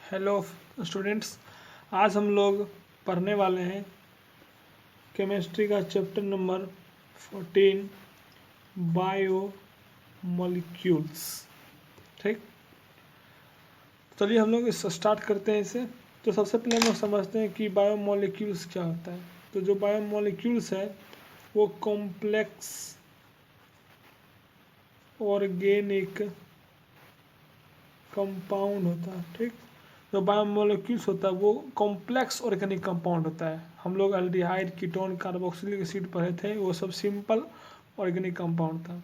Hello students, आज हम लोग पढ़ने वाले हैं केमिस्ट्री का चैप्टर नंबर 14 बायो मॉलिक्यूल्स। ठीक, चलिए हम लोग इस स्टार्ट करते हैं इसे। तो सबसे पहले हम लोग समझते हैं कि बायो मॉलिक्यूल्स क्या होता है। तो जो बायो मॉलिक्यूल्स है वो कॉम्प्लेक्स ऑर्गेनिक कंपाउंड होता है। ठीक, जो बायोमोलिक्यूल्स होता है वो कॉम्प्लेक्स ऑर्गेनिक कंपाउंड होता है। हम लोग एल्डिहाइड, कीटोन, कार्बोक्सिलिक एसिड पढ़े थे, वो सब सिंपल ऑर्गेनिक कंपाउंड था।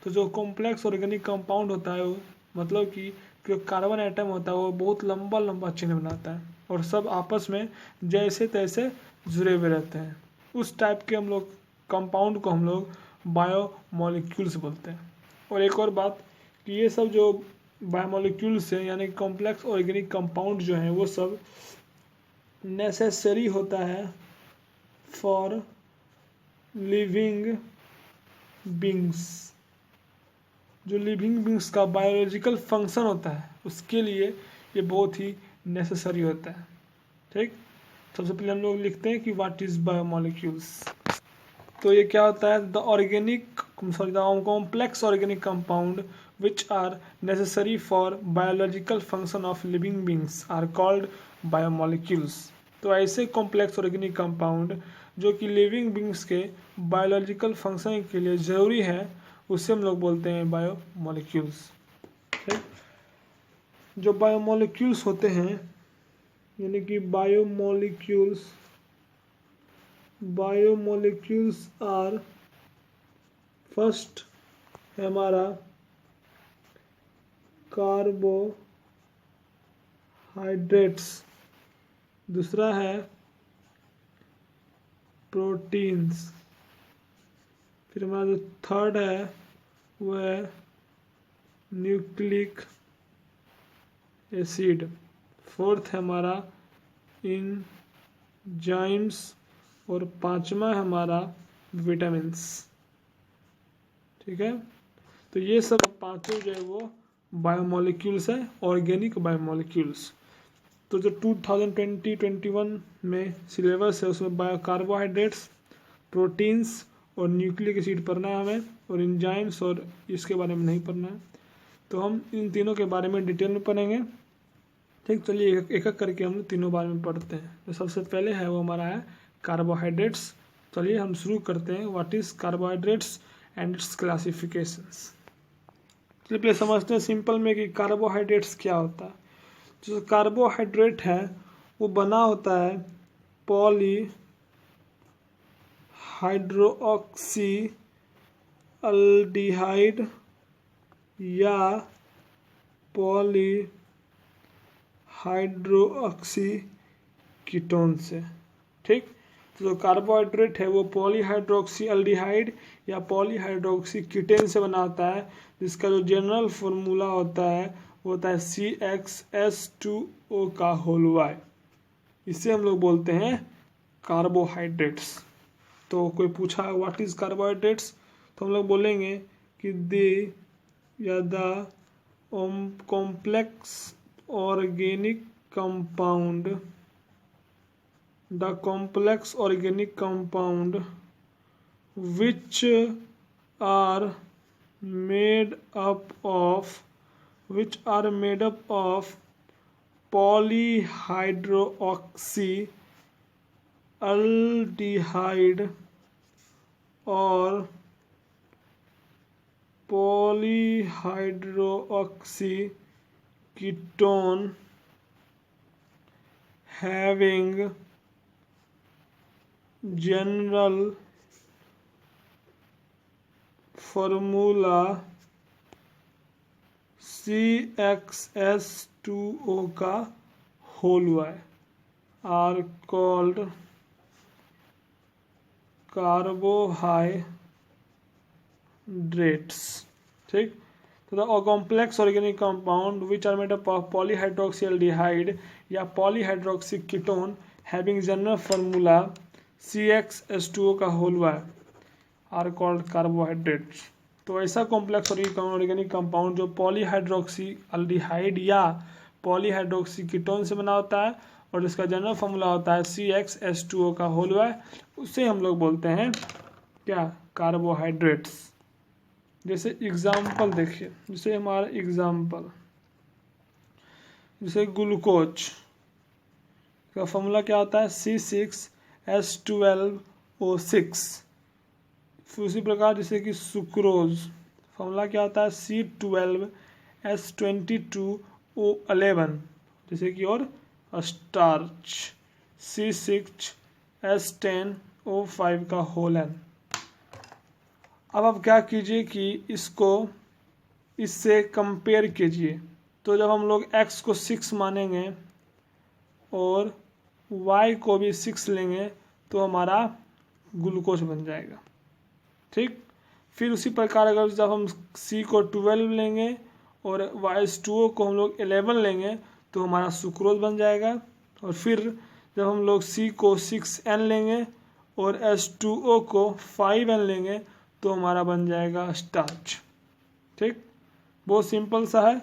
तो जो कॉम्प्लेक्स ऑर्गेनिक कंपाउंड होता है वो मतलब कि जो कार्बन एटम होता है वो बहुत लंबा लंबा चेन बनाता है और सब आपस में जैसे तैसे जुड़े हुए रहते हैं। उस टाइप के हम लोग कंपाउंड को हम लोग बायोमोलिक्यूल्स बोलते हैं। और एक और बात कि ये सब जो बायोमोलिक्यूल्स हैं यानी कॉम्प्लेक्स ऑर्गेनिक कंपाउंड जो हैं वो सब नेसेसरी होता है फॉर लिविंग बींग्स। जो लिविंग बींग्स का बायोलॉजिकल फंक्शन होता है उसके लिए ये बहुत ही नेसेसरी होता है। ठीक, सबसे पहले हम लोग लिखते हैं कि व्हाट इज बायोमोलिक्यूल्स। तो ये क्या होता है? The complex organic compound which are necessary for biological function of living beings are called biomolecules। तो ऐसे कॉम्प्लेक्स ऑर्गेनिक कंपाउंड जो कि लिविंग बींग्स के बायोलॉजिकल फंक्शन के लिए ज़रूरी है उसे हम लोग बोलते हैं बायोमोलिक्यूल्स। ठीक, जो बायोमोलिक्यूल्स होते हैं यानी कि बायोमोलिक्यूल्स आर फर्स्ट है हमारा कार्बोहाइड्रेट्स, दूसरा है प्रोटीन्स, फिर हमारा जो थर्ड है वो है न्यूक्लिक एसिड, फोर्थ है हमारा एंजाइम्स और पांचवा है हमारा विटामिन्स। ठीक है, तो ये सब पांचों जो है वो बायोमोलिक्यूल्स है, ऑर्गेनिक बायोमोलिक्यूल्स। तो जो 2020-21 में सिलेबस है उसमें कार्बोहाइड्रेट्स, प्रोटीन्स और न्यूक्लिक एसिड पढ़ना है हमें, और एंजाइम्स और इसके बारे में नहीं पढ़ना है। तो हम इन तीनों के बारे में डिटेल में पढ़ेंगे। ठीक, चलिए एक एक करके हम तीनों बारे में पढ़ते हैं। तो सबसे पहले है वो हमारा है कार्बोहाइड्रेट्स। चलिए हम शुरू करते हैं। What is carbohydrates and it's classifications. चलिए पहले समझते हैं सिंपल में कि कार्बोहाइड्रेट्स क्या होता है। जो कार्बोहाइड्रेट है वो बना होता है पॉली हाइड्रोक्सी अल्डिहाइड या पॉली हाइड्रोक्सी कीटोन से। ठीक, तो जो कार्बोहाइड्रेट है वो पॉलीहाइड्रोक्सी अल्डिहाइड या पॉलीहाइड्रोक्सी कीटोन से बना होता है, जिसका जो जनरल फॉर्मूला होता है वो होता है CxH2O का होल वाई। इसे हम लोग बोलते हैं कार्बोहाइड्रेट्स। तो कोई पूछा व्हाट इज कार्बोहाइड्रेट्स, तो हम लोग बोलेंगे कि दे या the complex organic compound, the complex organic compound which are made up of polyhydroxy aldehyde or polyhydroxy ketone having general formula CxH2O का whole Y are called carbohydrates. ठीक, तो the complex organic compound which are made up of polyhydroxy aldehyde या polyhydroxy ketone having general formula CxH2O का whole Y are called carbohydrates. तो ऐसा complex organic compound जो polyhydroxy aldehyde या polyhydroxy ketone से बना होता है और इसका जनरल फॉर्मूला होता है CxH2O का होल y, उसे हम लोग बोलते हैं क्या, कार्बोहाइड्रेट्स। जैसे एग्जाम्पल देखिए, जैसे हमारा एग्जाम्पल, जैसे ग्लूकोज का फॉर्मूला क्या होता है C6H12O6। फिर उसी प्रकार जैसे कि सुक्रोज फॉर्मूला क्या होता है C12H22O11। जैसे कि और स्टार्च C6H10O5 का होल n। अब आप क्या कीजिए कि इसको इससे कंपेयर कीजिए। तो जब हम लोग x को 6 मानेंगे और y को भी 6 लेंगे तो हमारा ग्लूकोज बन जाएगा, ठीक। फिर उसी प्रकार अगर जब हम C को 12 लेंगे और YH2O को हम लोग 11 लेंगे तो हमारा सुक्रोज बन जाएगा। और फिर जब हम लोग C को 6N लेंगे और H2O को 5N लेंगे तो हमारा बन जाएगा स्टार्च, ठीक। बहुत सिंपल सा है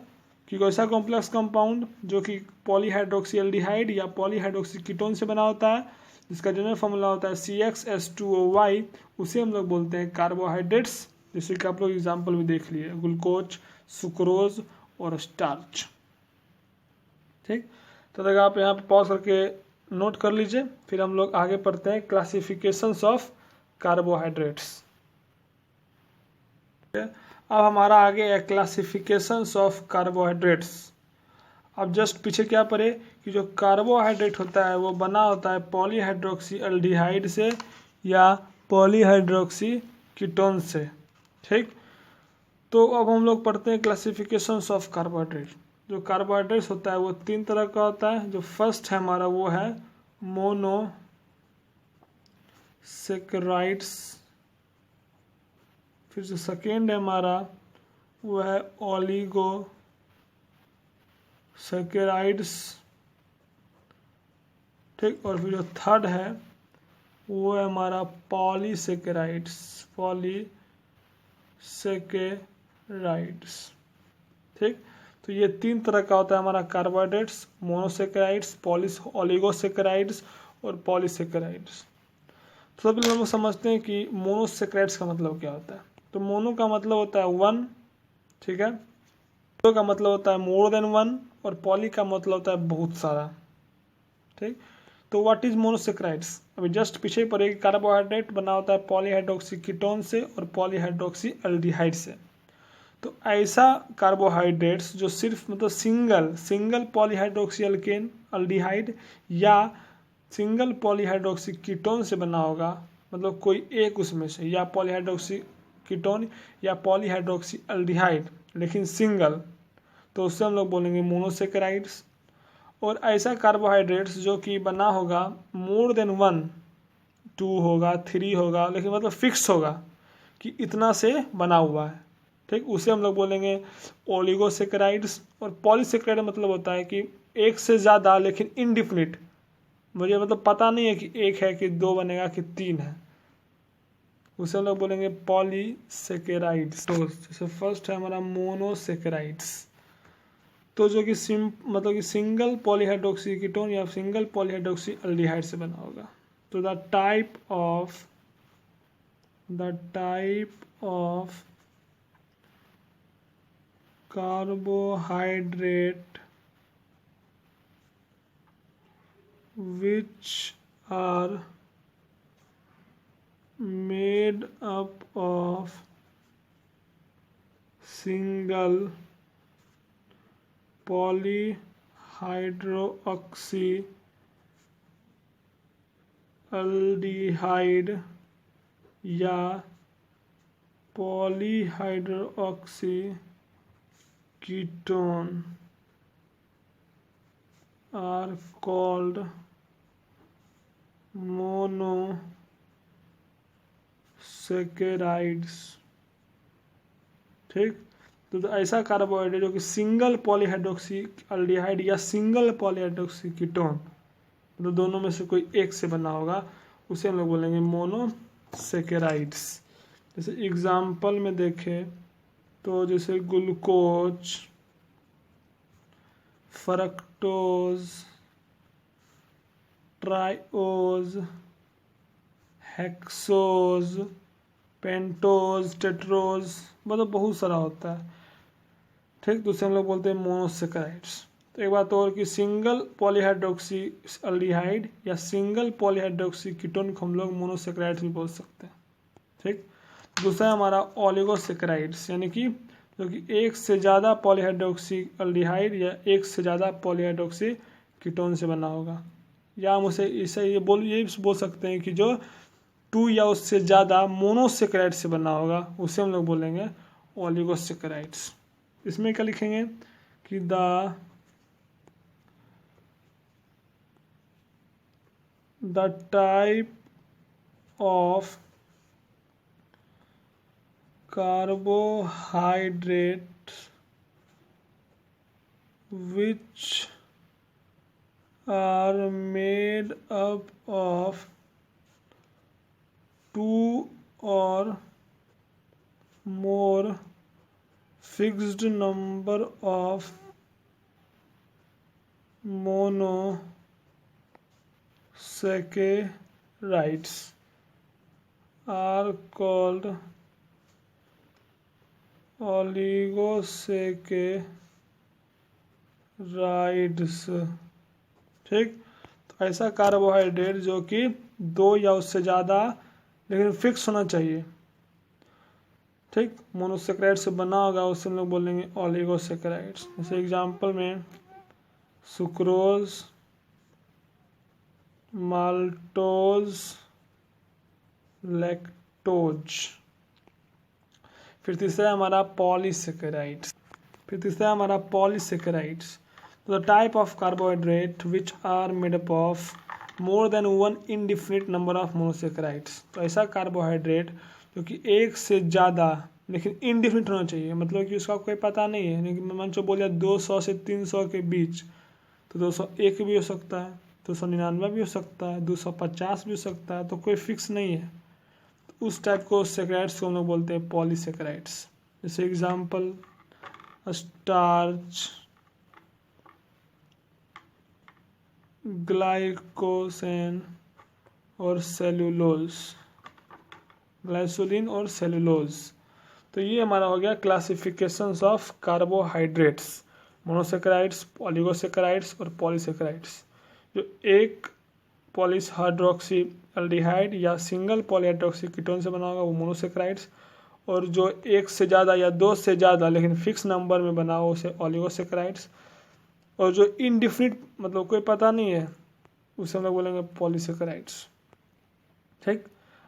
कि कोई ऐसा कॉम्प्लेक्स कंपाउंड जो कि पॉलीहाइड्रोक्सी एल्डिहाइड या पॉलीहाइड्रोक्सी कीटोन से बना होता है, जिसका जनरल फॉर्मूला होता है CxH2OY, उसे हम लोग बोलते हैं कार्बोहाइड्रेट्स। जैसे कि आप लोग एग्जाम्पल में देख लिए, ग्लूकोज, सुक्रोज और स्टार्च, ठीक। तो अगर आप यहाँ पे पॉज करके नोट कर लीजिए, फिर हम लोग आगे पढ़ते हैं क्लासिफिकेशंस ऑफ कार्बोहाइड्रेट्स। अब हमारा आगे है क्लासिफिकेशंस ऑफ कार्बोहाइड्रेट्स। अब जस्ट पीछे क्या पढ़े कि जो कार्बोहाइड्रेट होता है वो बना होता है पॉलीहाइड्रोक्सी एल्डिहाइड से या पॉलीहाइड्रोक्सी कीटोन से, ठीक। तो अब हम लोग पढ़ते हैं क्लासिफिकेशंस ऑफ कार्बोहाइड्रेट। जो कार्बोहाइड्रेट्स होता है वो 3 तरह का होता है। जो फर्स्ट है हमारा वो है मोनोसेकेराइड्स। फिर जो सेकेंड है हमारा वो है ओलिगोसेकेराइड्स, ठीक। और फिर जो थर्ड है वो है हमारा पॉलीसेकेराइड्स, ठीक। तो ये 3 तरह का होता है हमारा कार्बोहाइड्रेट्स, मोनोसेकेराइड्स, ओलिगोसेकेराइड्स और पॉलीसेकेराइड्स। तो सबसे पहले हम समझते हैं कि मोनोसेकेराइड्स का मतलब क्या होता है। तो मोनो का मतलब होता है 1, ठीक है। दो का मतलब होता है मोर देन 1 और पॉली का मतलब होता है बहुत सारा, ठीक। तो व्हाट इज मोनोसेकेराइड्स, अभी जस्ट पीछे पड़ेगी। कार्बोहाइड्रेट बना होता है पॉलीहाइड्रोक्सी कीटोन से और पॉलीहाइड्रोक्सी एल्डिहाइड से। तो ऐसा कार्बोहाइड्रेट्स जो सिर्फ मतलब सिंगल पॉलीहाइड्रोक्सी एल्केन एल्डिहाइड या सिंगल पॉलीहाइड्रोक्सी कीटोन से बना होगा, मतलब कोई एक उसमें से, या पॉलीहाइड्रोक्सी कीटोन या पॉलीहाइड्रोक्सी एल्डिहाइड लेकिन सिंगल, तो उससे हम लोग बोलेंगे मोनोसेकेराइड्स। और ऐसा कार्बोहाइड्रेट्स जो कि बना होगा मोर देन 1, 2 होगा, 3 होगा, लेकिन मतलब फिक्स होगा कि इतना से बना हुआ है, ठीक, उसे हम लोग बोलेंगे ओलिगोसेकेराइड्स। और पॉलीसेकेराइड मतलब होता है कि एक से ज़्यादा लेकिन इनडिफिनिट, मुझे मतलब पता नहीं है कि एक है कि 2 बनेगा कि 3 है, उसे हम लोग बोलेंगे पॉलीसेकेराइड्स। तो जैसे फर्स्ट है हमारा मोनोसेकेराइड्स, तो जो कि मतलब कि सिंगल पॉलीहाइड्रोक्सी कीटोन या सिंगल पॉलीहाइड्रोक्सी एल्डिहाइड से बना होगा। तो the type of carbohydrate which are made up of single polyhydroxy aldehyde या polyhydroxy ketone are called monosaccharides, ठीक। तो ऐसा कार्बोहाइड्रेट जो कि सिंगल पॉलीहाइड्रोक्सी एल्डिहाइड या सिंगल पॉलीहाइड्रोक्सी कीटोन, मतलब दोनों में से कोई एक से बना होगा, उसे हम लोग बोलेंगे मोनोसेकेराइड्स। जैसे एग्जाम्पल में देखें तो जैसे glucose, fructose, triose, hexose, pentose, tetrose, मतलब बहुत सारा होता है। ठीक, दूसरे हम लोग बोलते हैं मोनोसेक्राइड्स। तो एक बात और कि सिंगल पॉलीहाइड्रोक्सी अल्डिहाइड या सिंगल पॉलीहाइड्रोक्सी कीटोन को हम लोग मोनोसेक्राइड्स भी बोल सकते हैं। ठीक, दूसरा हमारा ओलिगोसेक्राइड्स, यानी कि जो कि एक से ज़्यादा पॉलीहाइड्रोक्सी अल्डिहाइड या एक से ज़्यादा पॉलीहाइड्रोक्सी कीटोन से बना होगा, या हम उसे इसे ये बोल सकते हैं कि जो 2 या उससे ज़्यादा मोनोसेक्राइड से बना होगा, उसे हम लोग बोलेंगे ओलिगोसेक्राइड्स। इसमें क्या लिखेंगे कि the type of carbohydrates which are made up of 2 or more fixed number of monosaccharides are called oligosaccharides. ठीक, तो ऐसा कार्बोहाइड्रेट जो कि 2 या उससे ज़्यादा लेकिन फिक्स होना चाहिए, ठीक, मोनोसेक्राइड से बना होगा, उससे हम लोग बोलेंगे ओलिगोसेकेराइड्स। जैसे एग्जांपल में सुक्रोज, माल्टोज, लैक्टोज। फिर तीसरा हमारा polysaccharides. The type of carbohydrate which are made up of more than 1 indefinite number of monosaccharides. तो ऐसा कार्बोहाइड्रेट जो कि एक से ज़्यादा लेकिन इनडिफिनिट होना चाहिए, मतलब कि उसका कोई पता नहीं है, लेकिन मन से बोलिए 200 से 300 के बीच, तो 201 भी हो सकता है, 299 भी हो सकता है, 250 भी हो सकता है, तो कोई फिक्स नहीं है। उस टाइप को सेक्राइड्स को हम लोग बोलते हैं पॉलीसेक्राइड्स। जैसे एग्जांपल स्टार्च, ग्लाइकोसेन और सेलुलोज, ग्लाइसोलिन और सेलुलोज। तो ये हमारा हो गया classifications of carbohydrates, monosaccharides, oligosaccharides और पॉलीसेक्राइड्स। जो एक पॉलीहाइड्रोक्सी अल्डिहाइड या सिंगल पॉलीहाइड्रोक्सी कीटोन से बना होगा वो मोनोसेक्राइड्स, और जो एक से ज़्यादा या 2 से ज़्यादा लेकिन फिक्स नंबर में बना हो उसे ओलिगोसेक्राइड्स, और जो इनडिफिनिट मतलब कोई पता नहीं है उसे हम लोग बोलेंगे पॉलीसेक्राइड्स। ठीक,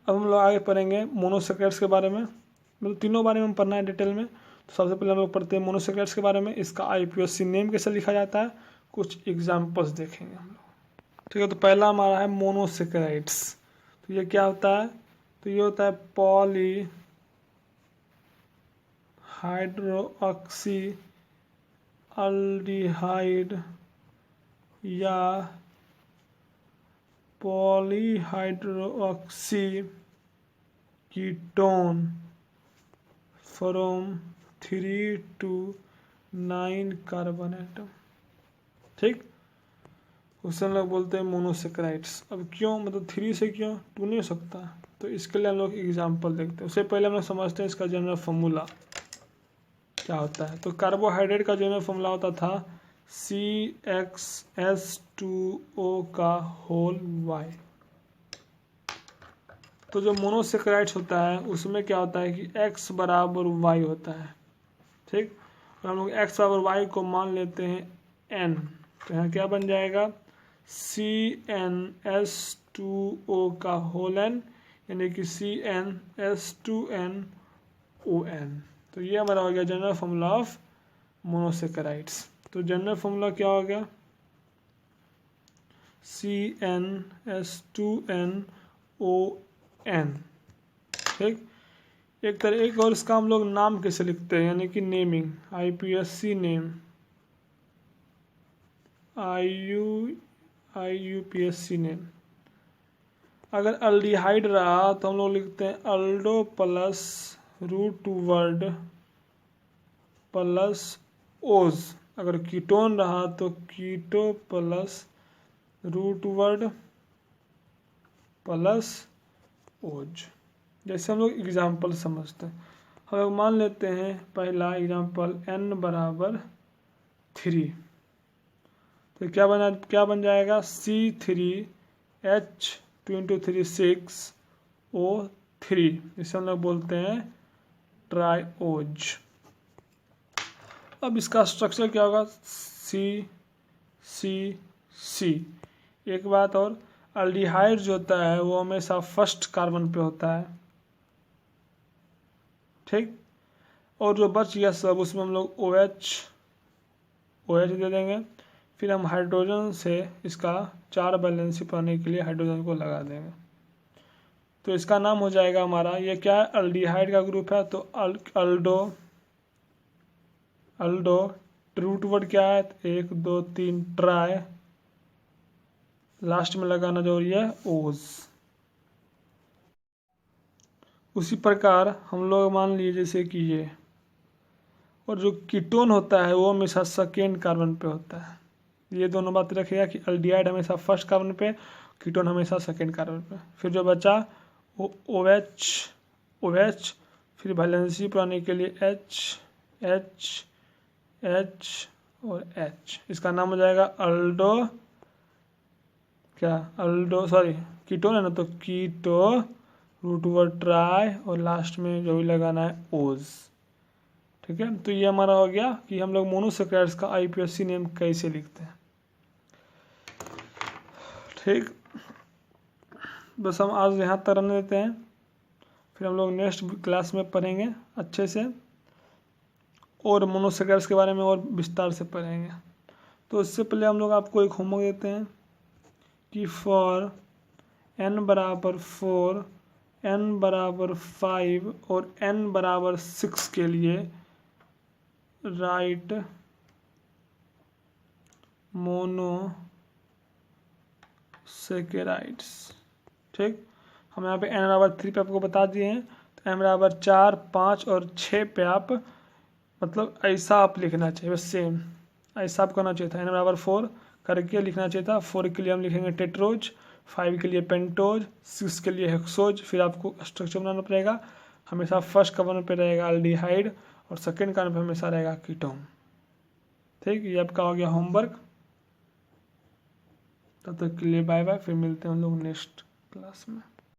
अब हम लोग आगे पढ़ेंगे मोनोसेक्राइड्स के बारे में, मतलब तीनों बारे में पढ़ना है डिटेल में। तो सबसे पहले हम लोग पढ़ते हैं मोनोसेक्राइड्स के बारे में, इसका IUPAC नेम कैसे लिखा जाता है, कुछ एग्जाम्पल्स देखेंगे हम लोग। ठीक है, तो पहला हमारा है मोनोसेक्राइड्स। तो ये क्या होता है, तो ये होता है पॉलीहाइड्रोक्सी अल्डिहाइड या polyhydroxy ketone from 3 to 9 carbon atom. ठीक, उसे हम लोग बोलते हैं मोनोसेक्राइड्स। अब क्यों, मतलब 3 से क्यों, 2 नहीं हो सकता, तो इसके लिए हम लोग एग्जांपल देखते हैं। उससे पहले हम लोग समझते हैं इसका जनरल फार्मूला क्या होता है। तो कार्बोहाइड्रेट का जनरल फार्मूला होता था CxH2O का होल Y। तो जो मोनोसेक्राइड्स होता है उसमें क्या होता है कि X बराबर Y होता है। ठीक, तो हम लोग X बराबर Y को मान लेते हैं N, तो यहाँ क्या बन जाएगा CnH2O का होल N, यानी कि CnH2nOn। तो ये हमारा हो गया जनरल फार्मूला ऑफ मोनोसेक्राइड्स। तो जनरल फार्मूला क्या हो गया, CnH2nOn। ठीक, एक और इसका हम लोग नाम कैसे लिखते हैं, यानी कि naming, IUPAC name, IUPAC name. अगर अल्डिहाइड रहा तो हम लोग लिखते हैं अल्डो प्लस रूट वर्ड प्लस ओज। अगर कीटोन रहा तो कीटो प्लस रूट वर्ड प्लस ओज। जैसे हम लोग एग्जाम्पल समझते हैं, हम लोग मान लेते हैं पहला एग्जाम्पल n बराबर 3, तो क्या बन जाएगा C3H2 × 3 6O3, इसे हम लोग बोलते हैं ट्राइओज। अब इसका स्ट्रक्चर क्या होगा, C। एक बात और, अल्डिहाइड जो होता है वो हमेशा फर्स्ट कार्बन पे होता है, ठीक। और जो बच गया सब उसमें हम लोग OH दे देंगे, फिर हम हाइड्रोजन से इसका 4 वैलेंसी पाने के लिए हाइड्रोजन को लगा देंगे, तो इसका नाम हो जाएगा हमारा, ये क्या है, अल्डिहाइड का ग्रुप है, तो अल्डो रूट वर्ड क्या है, 1 2 3 ट्राई, लास्ट में लगाना जरूरी है ओज। उसी प्रकार हम लोग मान लीजिए जैसे कि ये, और जो कीटोन होता है वो हमेशा सेकेंड कार्बन पे होता है। ये दोनों बात रखिएगा कि अल्डिहाइड हमेशा फर्स्ट कार्बन पे, कीटोन हमेशा सेकेंड कार्बन पे। फिर जो बचा वो OH, फिर वैलेंसी पाने के लिए H और H, इसका नाम हो जाएगा कीटोन है ना, तो कीटो रूट वर्ड ट्राई और लास्ट में जो भी लगाना है ओज, ठीक है। तो ये हमारा हो गया कि हम लोग मोनोसेक्राइड्स का IUPAC नेम कैसे लिखते हैं, ठीक। बस हम आज यहाँ तक रहने देते हैं, फिर हम लोग नेक्स्ट क्लास में पढ़ेंगे अच्छे से, और मोनोसेक्राइड्स के बारे में और विस्तार से पढ़ेंगे। तो इससे पहले हम लोग आपको एक होमवर्क देते हैं कि फॉर n बराबर 4, n बराबर 5 और n बराबर 6 के लिए राइट मोनोसेकेराइड्स, ठीक। हम यहाँ पे n बराबर 3 पे आपको बता दिए हैं, तो n बराबर 4, 5 और 6 पे आप मतलब ऐसा आप लिखना चाहिए, बस सेम ऐसा आप करना चाहिए था। n बराबर 4 करके लिखना चाहिए था, 4 के लिए हम लिखेंगे टेट्रोज, 5 के लिए पेंटोज, 6 के लिए हेक्सोज। फिर आपको स्ट्रक्चर बनाना पड़ेगा, हमेशा फर्स्ट कार्बन पे रहेगा अल्डिहाइड और सेकेंड कार्बन पे हमेशा रहेगा कीटोन, ठीक। ये आपका हो गया होमवर्क। तब तक के लिए बाय बाय, फिर मिलते हैं हम लोग नेक्स्ट क्लास में।